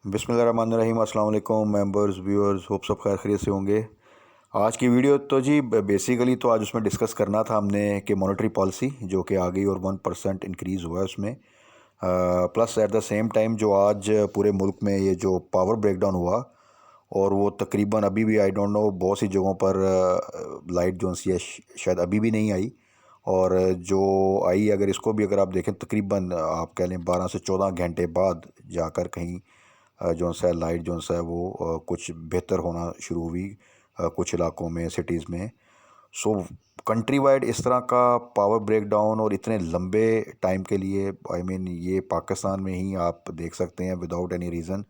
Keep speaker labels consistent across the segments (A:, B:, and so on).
A: बिस्मिल्लाहिर्रहमानिर्रहीम। अस्सलाम वालेकुम मेंबर्स व्यूअर्स, होप सब खैर खैरियत से होंगे। आज की वीडियो तो जी बेसिकली तो आज उसमें डिस्कस करना था हमने कि मॉनेटरी पॉलिसी जो कि आ गई और 1% इंक्रीज़ हुआ है उसमें, plus at the same time जो आज पूरे मुल्क में ये जो पावर ब्रेकडाउन हुआ और वो तकरीबन अभी भी आई डोंट नो बहुत सी जगहों पर लाइट जो सी है शायद अभी भी नहीं आई, और जो आई अगर इसको भी अगर आप देखें तकरीबन आप कह लें 12 से 14 घंटे बाद जाकर कहीं जो सा लाइट जो सा है वो कुछ बेहतर होना शुरू हुई कुछ इलाकों में, सिटीज़ में। सो कंट्री वाइड इस तरह का पावर ब्रेकडाउन और इतने लंबे टाइम के लिए आई मीन ये पाकिस्तान में ही आप देख सकते हैं विदाउट एनी रीज़न।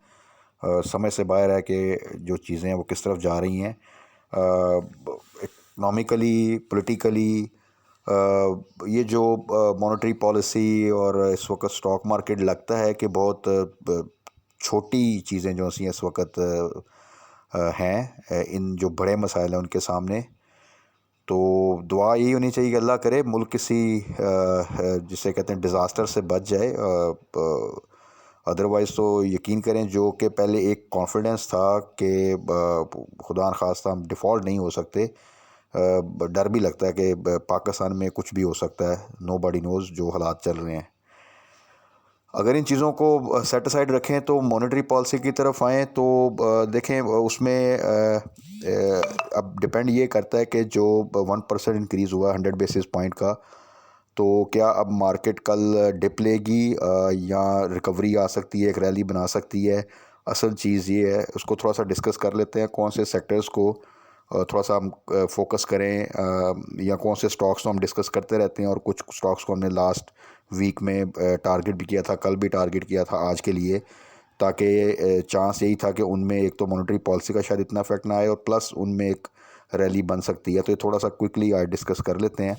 A: समझ से बाहर है कि जो चीज़ें हैं वो किस तरफ जा रही हैं, इकनॉमिकली, पॉलिटिकली। ये जो मॉनेटरी पॉलिसी और इस वक्त स्टॉक मार्केट लगता है कि बहुत छोटी चीज़ें जो सी इस वक्त हैं इन जो बड़े मसाइल हैं उनके सामने। तो दुआ यही होनी चाहिए कि अल्लाह करे मुल्क किसी जिसे कहते हैं डिज़ास्टर से बच जाए। अदरवाइज़ तो यकीन करें जो कि पहले एक कॉन्फिडेंस था कि खुदा न खास्ता हम डिफ़ॉल्ट नहीं हो सकते, डर भी लगता है कि पाकिस्तान में कुछ भी हो सकता है। नो बडी नोज़ जो हालात चल रहे हैं। अगर इन चीज़ों को सेट असाइड रखें तो मॉनेटरी पॉलिसी की तरफ आएँ तो देखें उसमें अब डिपेंड ये करता है कि जो 1% इंक्रीज़ हुआ 100 बेसिस पॉइंट का, तो क्या अब मार्केट कल डिप लेगी या रिकवरी आ सकती है, एक रैली बना सकती है। असल चीज़ ये है, उसको थोड़ा सा डिस्कस कर लेते हैं कौन से सेक्टर्स को थोड़ा सा हम फोकस करें, या कौन से स्टॉक्स तो हम डिस्कस करते रहते हैं और कुछ स्टॉक्स को हमने लास्ट वीक में टारगेट भी किया था, कल भी टारगेट किया था आज के लिए, ताकि चांस यही था कि उनमें एक तो मॉनेटरी पॉलिसी का शायद इतना इफेक्ट ना आए और प्लस उनमें एक रैली बन सकती है। तो ये थोड़ा सा क्विकली आज डिस्कस कर लेते हैं।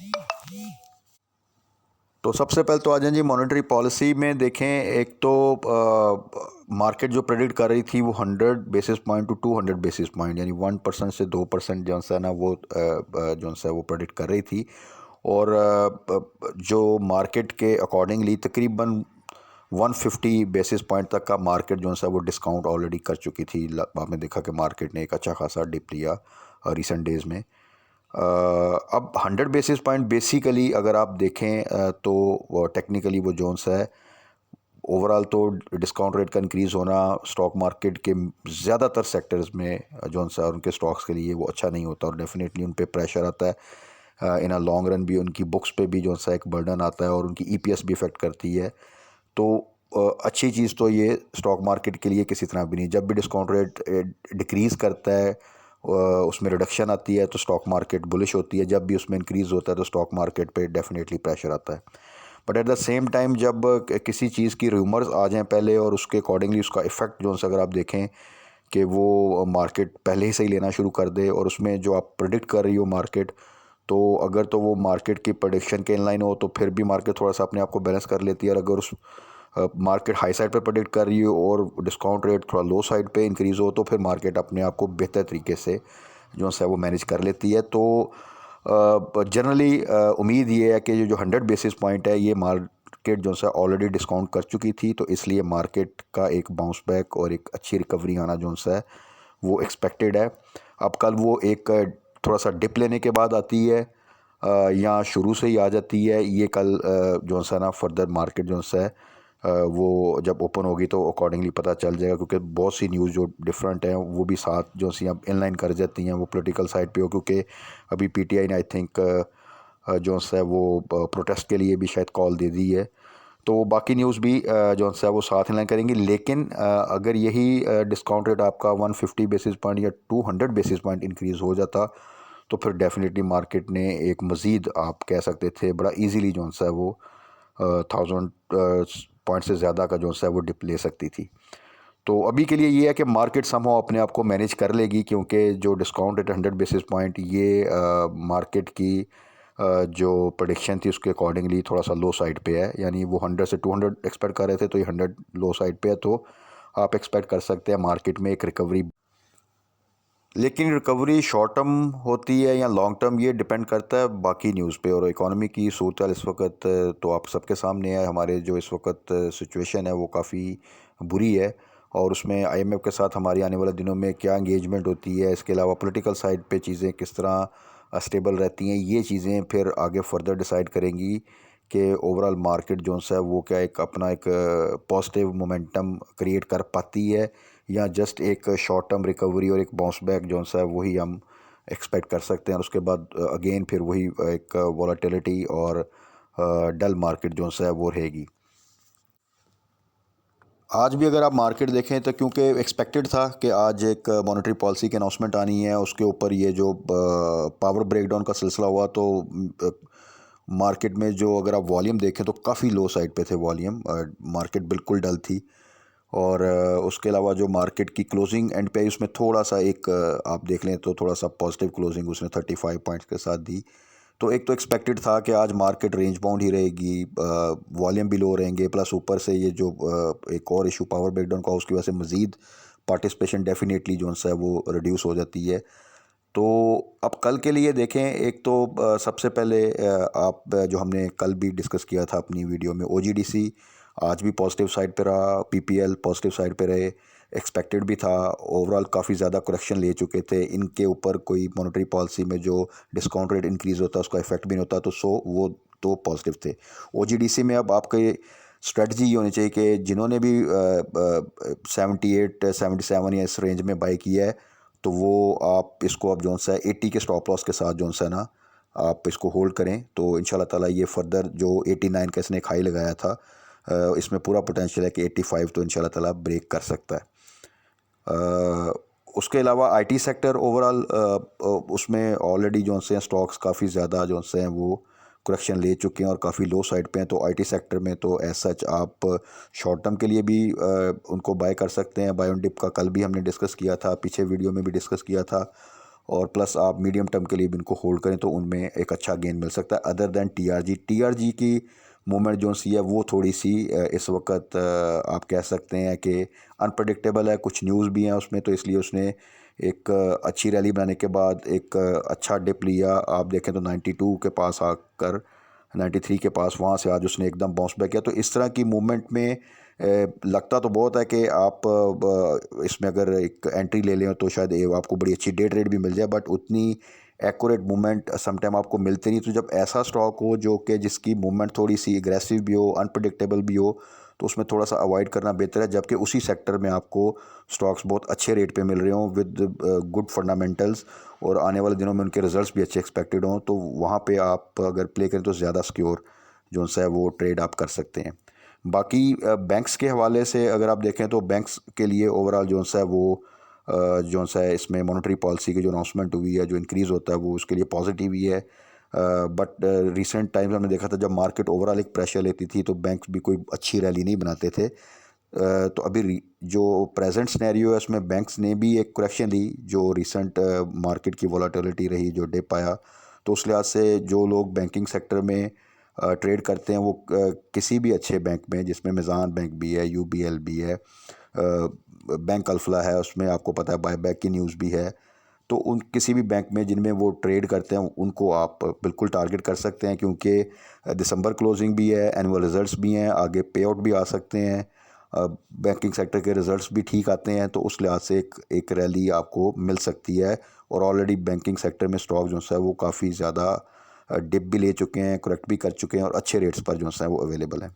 A: तो सबसे पहले तो आ जाए जी मॉनेटरी पॉलिसी में देखें, एक तो मार्केट जो प्रेडिक्ट कर रही थी वो 100 basis point two 200 basis point यानी 1% से 2% जो सा ना वो जो सा वो प्रेडिक्ट कर रही थी। और जो मार्केट के अकॉर्डिंगली तकरीबन 150 बेसिस पॉइंट तक का मार्केट जो सा वो डिस्काउंट ऑलरेडी कर चुकी थी। आपने देखा कि मार्केट ने एक अच्छा खासा डिप लिया रिसेंट डेज़ में। अब 100 बेसिस पॉइंट बेसिकली अगर आप देखें तो टेक्निकली वो जोन सा है ओवरऑल तो डिस्काउंट रेट का इंक्रीज़ होना स्टॉक मार्केट के ज़्यादातर सेक्टर्स में जोन सा उनके स्टॉक्स के लिए वो अच्छा नहीं होता और डेफिनेटली उन पे प्रेशर आता है। इन अ लॉन्ग रन भी उनकी बुक्स पे भी जो सा एक बर्डन आता है और उनकी ईपीएस भी इफ़ेक्ट करती है। तो अच्छी चीज़ तो ये स्टॉक मार्केट के लिए किसी तरह भी नहीं। जब भी डिस्काउंट रेट डिक्रीज़ करता है उसमें रिडक्शन आती है तो स्टॉक मार्केट बुलिश होती है, जब भी उसमें इंक्रीज़ होता है तो स्टॉक मार्केट पे डेफिनेटली प्रेशर आता है। But at the same time जब किसी चीज़ की रूमर्स आ जाएं पहले और उसके अकॉर्डिंगली उसका इफ़ेक्ट जो अगर आप देखें कि वो मार्केट पहले ही से ही लेना शुरू कर दे और उसमें जो आप प्रिडिक्ट कर रही हो मार्केट, तो अगर तो वो मार्केट की प्रेडिक्शन के इनलाइन हो तो फिर भी मार्केट थोड़ा सा अपने आप को बैलेंस कर लेती है। और अगर उस मार्केट हाई साइड पे प्रेडिक्ट कर रही हो और डिस्काउंट रेट थोड़ा लो साइड पे इंक्रीज़ हो तो फिर मार्केट अपने आप को बेहतर तरीके से जो है वो मैनेज कर लेती है। तो जनरली उम्मीद ये है कि जो 100 बेसिस पॉइंट है ये मार्केट जो सा ऑलरेडी डिस्काउंट कर चुकी थी, तो इसलिए मार्केट का एक बाउंस बैक और एक अच्छी रिकवरी आना जो सा है वो एक्सपेक्टेड है। अब कल वो एक थोड़ा सा डिप लेने के बाद आती है या शुरू से ही आ जाती है, ये कल जो सा ना फर्दर मार्केट जो सा है वो जब ओपन होगी तो अकॉर्डिंगली पता चल जाएगा, क्योंकि बहुत सी न्यूज़ जो डिफरेंट हैं वो भी साथ जो सी अब इनलाइन कर जाती हैं वो पॉलिटिकल साइड पे हो, क्योंकि अभी पीटीआई ने आई थिंक जो सा है वो प्रोटेस्ट के लिए भी शायद कॉल दे दी है। तो बाकी न्यूज़ भी जो सा है वो साथ इनलाइन करेंगी। लेकिन अगर यही डिस्काउंट रेट आपका 150 बेसिस पॉइंट या 200 बेसिस पॉइंट इंक्रीज़ हो जाता तो फिर डेफिनेटली मार्केट ने एक मज़ीद आप कह सकते थे बड़ा इजीली जो सा है वो 1000 पॉइंट से ज़्यादा का जो सा है वो डिप ले सकती थी। तो अभी के लिए ये है कि मार्केट समहाउ अपने आप को मैनेज कर लेगी, क्योंकि जो डिस्काउंट रेट 100 बेसिस पॉइंट ये मार्केट की जो प्रेडिक्शन थी उसके अकॉर्डिंगली थोड़ा सा लो साइड पे है। यानी वो 100 से 200 एक्सपेक्ट कर रहे थे तो ये 100 लो साइड पे है, तो आप एक्सपेक्ट कर सकते हैं मार्केट में एक रिकवरी। लेकिन रिकवरी शॉर्ट टर्म होती है या लॉन्ग टर्म ये डिपेंड करता है बाकी न्यूज़ पे। और इकोनॉमी की सूरत इस वक्त तो आप सबके सामने है, हमारे जो इस वक्त सिचुएशन है वो काफ़ी बुरी है और उसमें IMF के साथ हमारी आने वाले दिनों में क्या इंगेजमेंट होती है, इसके अलावा पॉलिटिकल साइड पे चीज़ें किस तरह स्टेबल रहती हैं, ये चीज़ें फिर आगे फर्दर डिसाइड करेंगी कि ओवरऑल मार्केट जो है वो क्या एक अपना एक पॉजिटिव मोमेंटम क्रिएट कर पाती है या जस्ट एक शॉर्ट टर्म रिकवरी और एक बाउंस बैक जो है वही हम एक्सपेक्ट कर सकते हैं। और उसके बाद अगेन फिर वही एक वॉलेटिलिटी और डल मार्केट जो है वो रहेगी। आज भी अगर आप मार्केट देखें तो क्योंकि एक्सपेक्टेड था कि आज एक मॉनेटरी पॉलिसी की अनाउंसमेंट आनी है, उसके ऊपर ये जो पावर ब्रेकडाउन का सिलसिला हुआ तो मार्केट में जो अगर आप वॉल्यूम देखें तो काफ़ी लो साइड पे थे वॉल्यूम, मार्केट बिल्कुल डल थी। और उसके अलावा जो मार्केट की क्लोजिंग एंड पे आई उसमें थोड़ा सा एक आप देख लें तो थोड़ा सा पॉजिटिव क्लोजिंग उसने 35 पॉइंट्स के साथ दी। तो एक तो एक्सपेक्टेड था कि आज मार्केट रेंज बाउंड ही रहेगी, वॉल्यूम भी लो रहेंगे, प्लस ऊपर से ये जो एक और इशू पावर ब्रेकडाउन का उसकी वजह से मज़ीद पार्टिसिपेशन डेफिनेटली जो है वो रिड्यूस हो जाती है। तो अब कल के लिए देखें, एक तो सबसे पहले आप जो हमने कल भी डिस्कस किया था अपनी वीडियो में, OGDC आज भी पॉजिटिव साइड पे रहा, PPL पॉजिटिव साइड पे रहे, एक्सपेक्टेड भी था। ओवरऑल काफ़ी ज़्यादा करेक्शन ले चुके थे, इनके ऊपर कोई मॉनेटरी पॉलिसी में जो डिस्काउंट रेट इंक्रीज़ होता है उसका इफेक्ट भी नहीं होता, तो वो तो पॉजिटिव थे। OGDC में अब आपके स्ट्रेटजी ये होनी चाहिए कि जिन्होंने भी 78 77 या इस रेंज में बाई किया है तो वो आप इसको अब जो है 80 के स्टॉप लॉस के साथ जो है ना आप इसको होल्ड करें, तो इंशाल्लाह ताला ये फर्दर जो 89 का इसने एक हाई लगाया था इसमें पूरा पोटेंशियल है कि 85 तो इंशाल्लाह ताला ब्रेक कर सकता है। उसके अलावा IT सेक्टर ओवरऑल उसमें ऑलरेडी जो से स्टॉक्स काफ़ी ज़्यादा जो से हैं वो करेक्शन ले चुके हैं और काफ़ी लो साइड पे हैं, तो IT सेक्टर में तो एज सच आप शॉर्ट टर्म के लिए भी उनको बाय कर सकते हैं। बाय ऑन डिप का कल भी हमने डिस्कस किया था, पीछे वीडियो में भी डिस्कस किया था, और प्लस आप मीडियम टर्म के लिए भी इनको होल्ड करें तो उनमें एक अच्छा गेन मिल सकता है। अदर दैन TRG की मूवमेंट जो सी है वो थोड़ी सी इस वक्त आप कह सकते हैं कि अनप्रडिक्टेबल है, कुछ न्यूज़ भी हैं उसमें, तो इसलिए उसने एक अच्छी रैली बनाने के बाद एक अच्छा डिप लिया। आप देखें तो 92 के पास आकर 93 के पास, वहाँ से आज उसने एकदम बाउंस बैक किया। तो इस तरह की मूवमेंट में लगता तो बहुत है कि आप इसमें अगर एक एंट्री ले लें तो शायद आपको बड़ी अच्छी डे ट्रेड भी मिल जाए, बट उतनी एक्यूरेट मूवमेंट समटाइम आपको मिलती नहीं। तो जब ऐसा स्टॉक हो जो कि जिसकी मूवमेंट थोड़ी सी एग्रेसिव भी हो, अनप्रडिक्टेबल भी हो, तो उसमें थोड़ा सा अवॉइड करना बेहतर है, जबकि उसी सेक्टर में आपको स्टॉक्स बहुत अच्छे रेट पे मिल रहे हों विद गुड फंडामेंटल्स और आने वाले दिनों में उनके रिजल्ट्स भी अच्छे एक्सपेक्टेड हों, तो वहाँ पे आप अगर प्ले करें तो ज़्यादा सिक्योर जो है वो ट्रेड आप कर सकते हैं। बाकी बैंक्स के हवाले से अगर आप देखें तो बैंक्स के लिए ओवरऑल जो है वो जो है इसमें मॉनेटरी पॉलिसी की जो अनाउंसमेंट हुई है, जो इंक्रीज़ होता है वो उसके लिए पॉजिटिव ही है। बट रिसेंट टाइम्स हमने देखा था जब मार्केट ओवरऑल एक प्रेशर लेती थी तो बैंक्स भी कोई अच्छी रैली नहीं बनाते थे। तो अभी जो प्रेजेंट सिनेरियो है उसमें बैंक्स ने भी एक करेक्शन ली, जो रिसेंट मार्केट की वॉलेटिलिटी रही, जो डिप आया, तो उस लिहाज से जो लोग बैंकिंग सेक्टर में ट्रेड करते हैं वो किसी भी अच्छे बैंक में, जिसमें मिज़ान बैंक भी है, UBL भी है, बैंक अल्फला है, उसमें आपको पता है बायबैक की न्यूज़ भी है, तो उन किसी भी बैंक में जिनमें वो ट्रेड करते हैं उनको आप बिल्कुल टारगेट कर सकते हैं, क्योंकि दिसंबर क्लोजिंग भी है, एनुअल रिजल्ट्स भी हैं, आगे पे आउट भी आ सकते हैं, बैंकिंग सेक्टर के रिजल्ट्स भी ठीक आते हैं, तो उस लिहाज से एक रैली आपको मिल सकती है। और ऑलरेडी बैंकिंग सेक्टर में स्टॉक जो है वो काफ़ी ज़्यादा डिप भी ले चुके हैं, करेक्ट भी कर चुके हैं और अच्छे रेट्स पर जो है वो अवेलेबल हैं।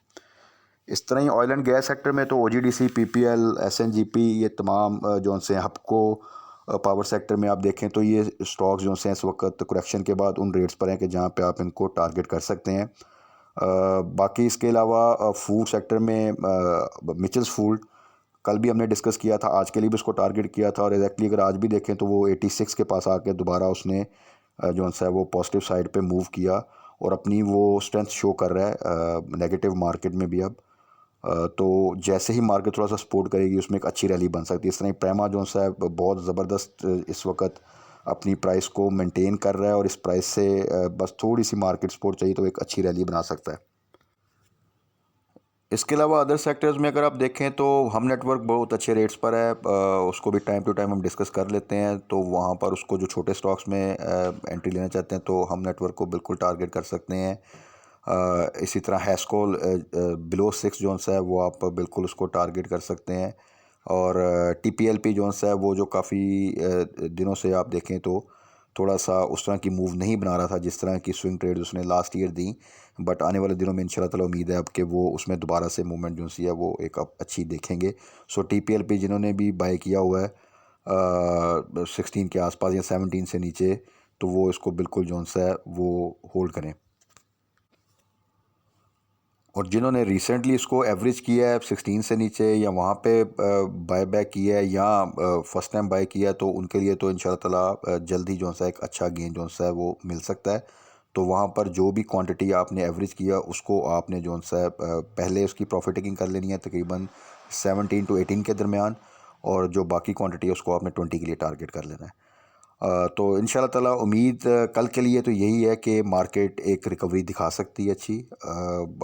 A: इस तरह ही ऑयल एंड गैस सेक्टर में तो OGDC, PPL, SNGP, ये तमाम जो से हबको पावर सेक्टर में आप देखें तो ये स्टॉक्स जो हैं इस वक्त करेक्शन के बाद उन रेट्स पर हैं कि जहाँ पे आप इनको टारगेट कर सकते हैं। बाकी इसके अलावा फूड सेक्टर में मिचेल्स फूड कल भी हमने डिस्कस किया था, आज के लिए भी उसको टारगेट किया था, और एग्जैक्टली अगर आज भी देखें तो वो 86 के पास आके दोबारा उसने जो है वो पॉजिटिव साइड पे मूव किया और अपनी वो स्ट्रेंथ शो कर रहा है नेगेटिव मार्केट में भी अब। तो जैसे ही मार्केट थोड़ा सा सपोर्ट करेगी उसमें एक अच्छी रैली बन सकती है। इस तरह ही प्रेमा जो है बहुत ज़बरदस्त इस वक्त अपनी प्राइस को मेंटेन कर रहा है और इस प्राइस से बस थोड़ी सी मार्केट सपोर्ट चाहिए तो एक अच्छी रैली बना सकता है। इसके अलावा अदर सेक्टर्स में अगर आप देखें तो हम नेटवर्क बहुत अच्छे रेट्स पर है, उसको भी टाइम टू टाइम हम डिस्कस कर लेते हैं, तो वहाँ पर उसको जो छोटे स्टॉक्स में एंट्री लेना चाहते हैं तो हम नेटवर्क को बिल्कुल टारगेट कर सकते हैं। इसी तरह हैस्कोल बिलो 6 जो है वो आप बिल्कुल उसको टारगेट कर सकते हैं। और TPLP जो है वो जो काफ़ी दिनों से आप देखें तो थोड़ा सा उस तरह की मूव नहीं बना रहा था जिस तरह की स्विंग ट्रेड उसने लास्ट ईयर दी। बट आने वाले दिनों में इंशाल्लाह ताला उम्मीद है अब कि वो उसमें दोबारा से मूवमेंट जो सी है वो एक अब अच्छी देखेंगे। सो TPLP जिन्होंने भी बाय किया हुआ है 16 के आसपास या 17 से नीचे, तो वो इसको बिल्कुल जो है वो होल्ड करें। और जिन्होंने रिसेंटली इसको एवरेज किया है 16 से नीचे या वहाँ पे बाय बैक किया है या फर्स्ट टाइम बाय किया है, तो उनके लिए तो इंशाल्लाह ताला जल्द ही जो है एक अच्छा गेन जो है वो मिल सकता है। तो वहाँ पर जो भी क्वांटिटी आपने एवरेज किया उसको आपने जो है पहले उसकी प्रॉफिट टेकिंग कर लेनी है तकरीबन 17 to 18 के दरमियान, और जो बाकी क्वांटिटी है उसको आपने 20 के लिए टारगेट कर लेना है। तो इंशाल्लाह ताला उम्मीद कल के लिए तो यही है कि मार्केट एक रिकवरी दिखा सकती है अच्छी।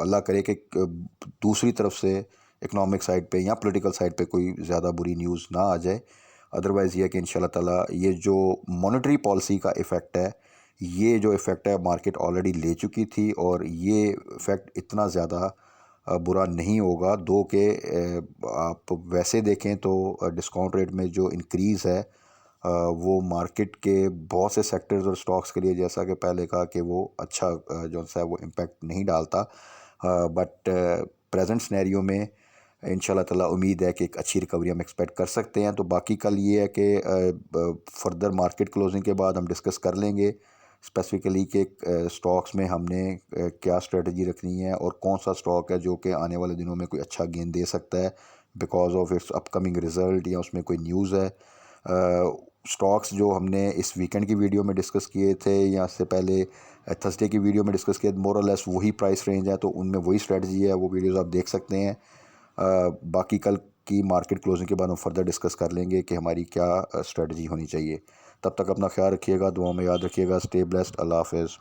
A: अल्लाह करे कि दूसरी तरफ से इकनॉमिक साइड पे या पॉलिटिकल साइड पे कोई ज़्यादा बुरी न्यूज़ ना आ जाए। अदरवाइज़ ये है कि इंशाल्लाह ताला ये जो मॉनेटरी पॉलिसी का इफ़ेक्ट है, ये जो इफ़ेक्ट है मार्केट ऑलरेडी ले चुकी थी, और ये इफ़ेक्ट इतना ज़्यादा बुरा नहीं होगा। दो कि आप वैसे देखें तो डिस्काउंट रेट में जो इंक्रीज़ है वो मार्केट के बहुत से सेक्टर्स और स्टॉक्स के लिए, जैसा कि पहले कहा, कि वो अच्छा जो है वो इम्पेक्ट नहीं डालता। बट प्रेजेंट सिनेरियो में इंशाल्लाह ताला उम्मीद है कि एक अच्छी रिकवरी हम एक्सपेक्ट कर सकते हैं। तो बाकी कल ये है कि फर्दर मार्केट क्लोजिंग के बाद हम डिस्कस कर लेंगे स्पेसिफिकली कि स्टॉक्स में हमने क्या स्ट्रेटजी रखनी है और कौन सा स्टॉक है जो कि आने वाले दिनों में कोई अच्छा गेन दे सकता है because of its upcoming result या उसमें कोई न्यूज़ है। स्टॉक्स जो हमने इस वीकेंड की वीडियो में डिस्कस किए थे या इससे पहले थर्सडे की वीडियो में डिस्कस किए, मोर और लेस वही प्राइस रेंज है, तो उनमें वही स्ट्रेटजी है, वो वीडियोस आप देख सकते हैं। बाकी कल की मार्केट क्लोजिंग के बाद हम फर्दर डिस्कस कर लेंगे कि हमारी क्या स्ट्रेटजी होनी चाहिए। तब तक अपना ख्याल रखिएगा, दुआ में याद रखिएगा। Stay blessed. अल्लाह हाफ़िज़।